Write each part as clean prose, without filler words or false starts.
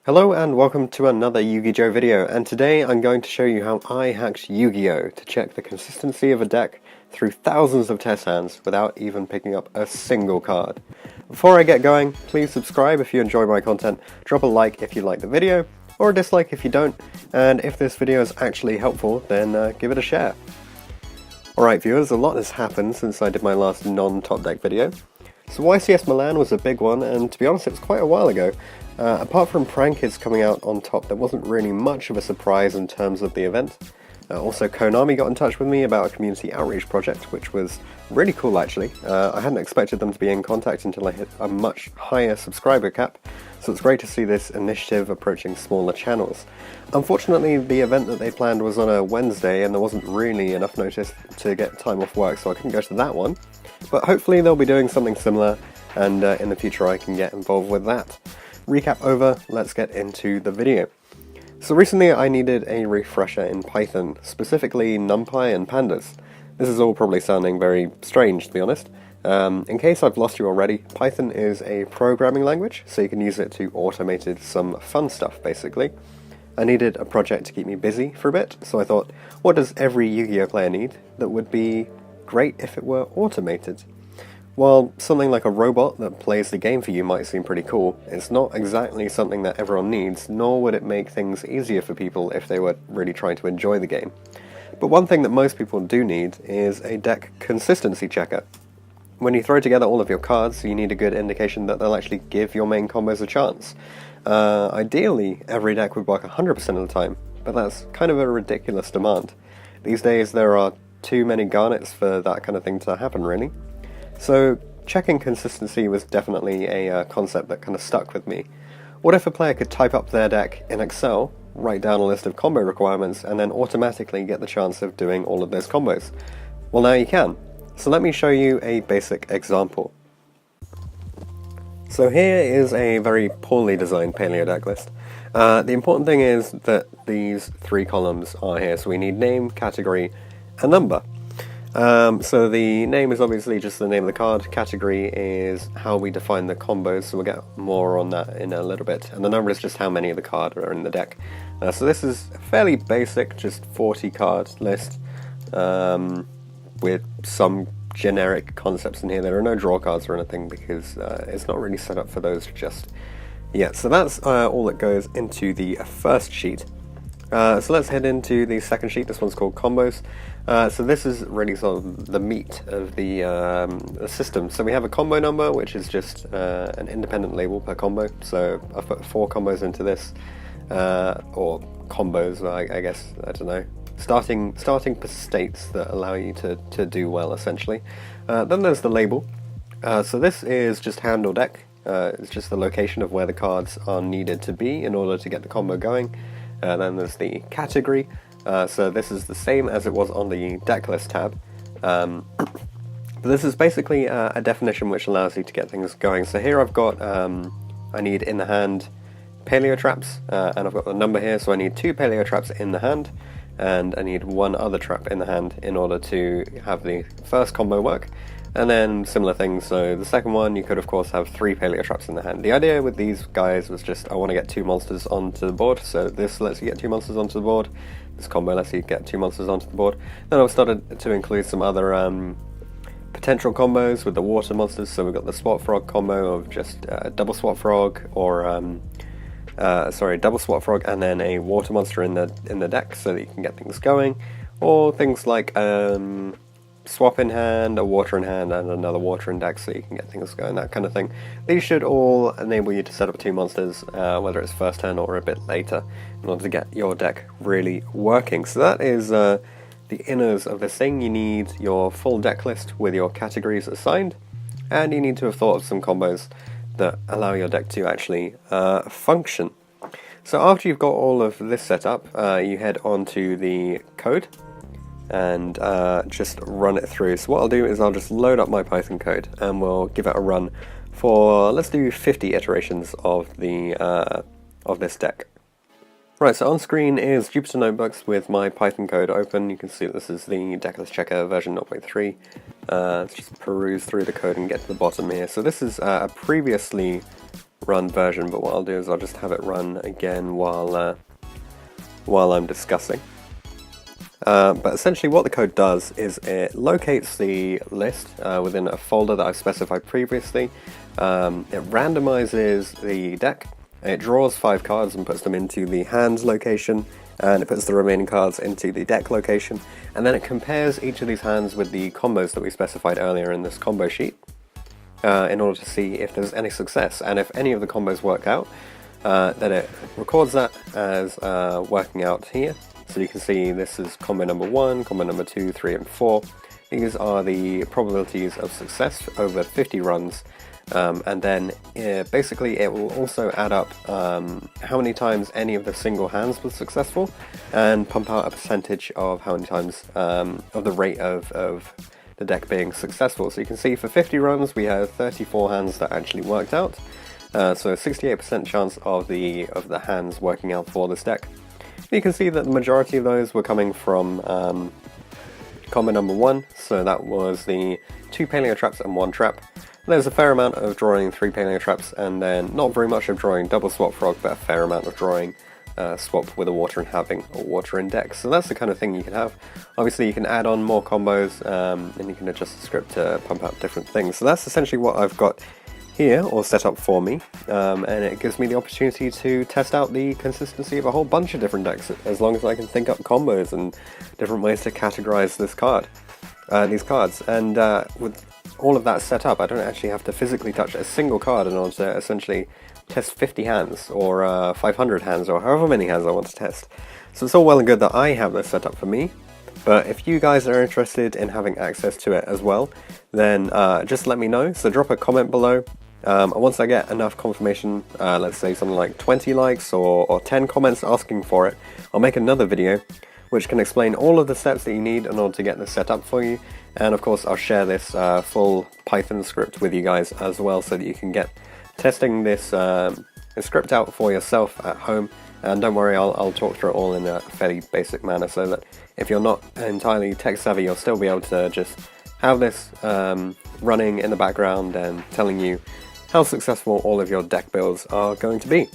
Hello and welcome to another Yu-Gi-Oh video, and today I'm going to show you how I hacked Yu-Gi-Oh to check the consistency of a deck through thousands of test hands without even picking up a single card. Before I get going, please subscribe if you enjoy my content, drop a like if you like the video, or a dislike if you don't, and if this video is actually helpful then give it a share. Alright viewers, a lot has happened since I did my last non-top deck video. So YCS Milan was a big one, and to be honest it was quite a while ago. Apart from Prankids coming out on top, there wasn't really much of a surprise in terms of the event. Also Konami got in touch with me about a community outreach project, which was really cool actually. I hadn't expected them to be in contact until I hit a much higher subscriber cap, so it's great to see this initiative approaching smaller channels. Unfortunately, the event that they planned was on a Wednesday and there wasn't really enough notice to get time off work, so I couldn't go to that one. But hopefully they'll be doing something similar, and in the future I can get involved with that. Recap over, let's get into the video. So recently I needed a refresher in Python, specifically NumPy and Pandas. This is all probably sounding very strange, to be honest. In case I've lost you already, Python is a programming language, so you can use it to automate some fun stuff, basically. I needed a project to keep me busy for a bit, so I thought, what does every Yu-Gi-Oh player need that would be great if it were automated? While something like a robot that plays the game for you might seem pretty cool, it's not exactly something that everyone needs, nor would it make things easier for people if they were really trying to enjoy the game. But one thing that most people do need is a deck consistency checker. When you throw together all of your cards, you need a good indication that they'll actually give your main combos a chance. Ideally, every deck would work 100% of the time, but that's kind of a ridiculous demand. These days there are too many garnets for that kind of thing to happen, really. So checking consistency was definitely a concept that kind of stuck with me. What if a player could type up their deck in Excel, write down a list of combo requirements, and then automatically get the chance of doing all of those combos? Well, now you can. So let me show you a basic example. So here is a very poorly designed paleo deck list. The important thing is that these three columns are here, so we need name, category, and number. So the name is obviously just the name of the card, category is how we define the combos, so we'll get more on that in a little bit, and the number is just how many of the card are in the deck. So this is a fairly basic, just 40 card list, with some generic concepts in here. There are no draw cards or anything because it's not really set up for those just yet. So that's all that goes into the first sheet. So let's head into the second sheet. This one's called combos. So this is really sort of the meat of the system. So we have a combo number, which is just an independent label per combo. So I've put 4 combos into this, or combos, I guess, I don't know. Starting states that allow you to do well, essentially. Then there's the label. So this is just hand or deck. It's just the location of where the cards are needed to be in order to get the combo going. Then there's the category, so this is the same as it was on the deck list tab. But this is basically a definition which allows you to get things going. So here I've got, I need in the hand paleo traps, and I've got the number here, so I need 2 paleo traps in the hand, and I need 1 other trap in the hand in order to have the first combo work. And then similar things, so the second one you could of course have 3 paleo traps in the hand. The idea with these guys was just I want to get 2 monsters onto the board, so this lets you get 2 monsters onto the board, this combo lets you get 2 monsters onto the board. Then I've started to include some other potential combos with the water monsters, so we've got the Swap Frog combo of just double Swap Frog, or double Swap Frog and then a water monster in the deck so that you can get things going, or things like swap in hand, a water in hand, and another water in deck so you can get things going, that kind of thing. These should all enable you to set up 2 monsters, whether it's first turn or a bit later, in order to get your deck really working. So that is the inners of this thing. You need your full deck list with your categories assigned, and you need to have thought of some combos that allow your deck to actually function. So after you've got all of this set up, you head on to the code and just run it through. So what I'll do is I'll just load up my Python code and we'll give it a run for, let's do 50 iterations of this deck. Right, so on screen is Jupyter Notebooks with my Python code open. You can see that this is the decklist checker version 0.3. Let's just peruse through the code and get to the bottom here. So this is a previously run version, but what I'll do is I'll just have it run again while I'm discussing. But essentially what the code does is it locates the list within a folder that I've specified previously. It randomizes the deck, it draws 5 cards and puts them into the hands location, and it puts the remaining cards into the deck location, and then it compares each of these hands with the combos that we specified earlier in this combo sheet in order to see if there's any success, and if any of the combos work out, then it records that as working out here. So you can see this is combo number 1, combo number 2, 3 and 4. These are the probabilities of success over 50 runs, and then basically it will also add up how many times any of the single hands was successful, and pump out a percentage of how many times of the rate of the deck being successful. So you can see for 50 runs we have 34 hands that actually worked out, so a 68% chance of the hands working out for this deck. You can see that the majority of those were coming from combo number 1, so that was the 2 paleo traps and 1 trap. There's a fair amount of drawing 3 paleo traps, and then not very much of drawing double swap frog, but a fair amount of drawing swap with a water and having or water in deck. So that's the kind of thing you can have. Obviously you can add on more combos, and you can adjust the script to pump out different things. So that's essentially what I've got here, or set up for me, and it gives me the opportunity to test out the consistency of a whole bunch of different decks, as long as I can think up combos and different ways to categorize these cards. And with all of that set up, I don't actually have to physically touch a single card in order to essentially test 50 hands, or 500 hands, or however many hands I want to test. So it's all well and good that I have this set up for me, but if you guys are interested in having access to it as well, then just let me know. So drop a comment below. Once I get enough confirmation, let's say something like 20 likes or 10 comments asking for it, I'll make another video which can explain all of the steps that you need in order to get this set up for you. And of course I'll share this full Python script with you guys as well, so that you can get testing this script out for yourself at home. And don't worry, I'll talk through it all in a fairly basic manner, so that if you're not entirely tech savvy, you'll still be able to just have this running in the background and telling you how successful all of your deck builds are going to be.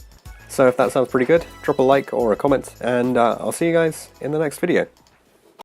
So if that sounds pretty good, drop a like or a comment, and I'll see you guys in the next video.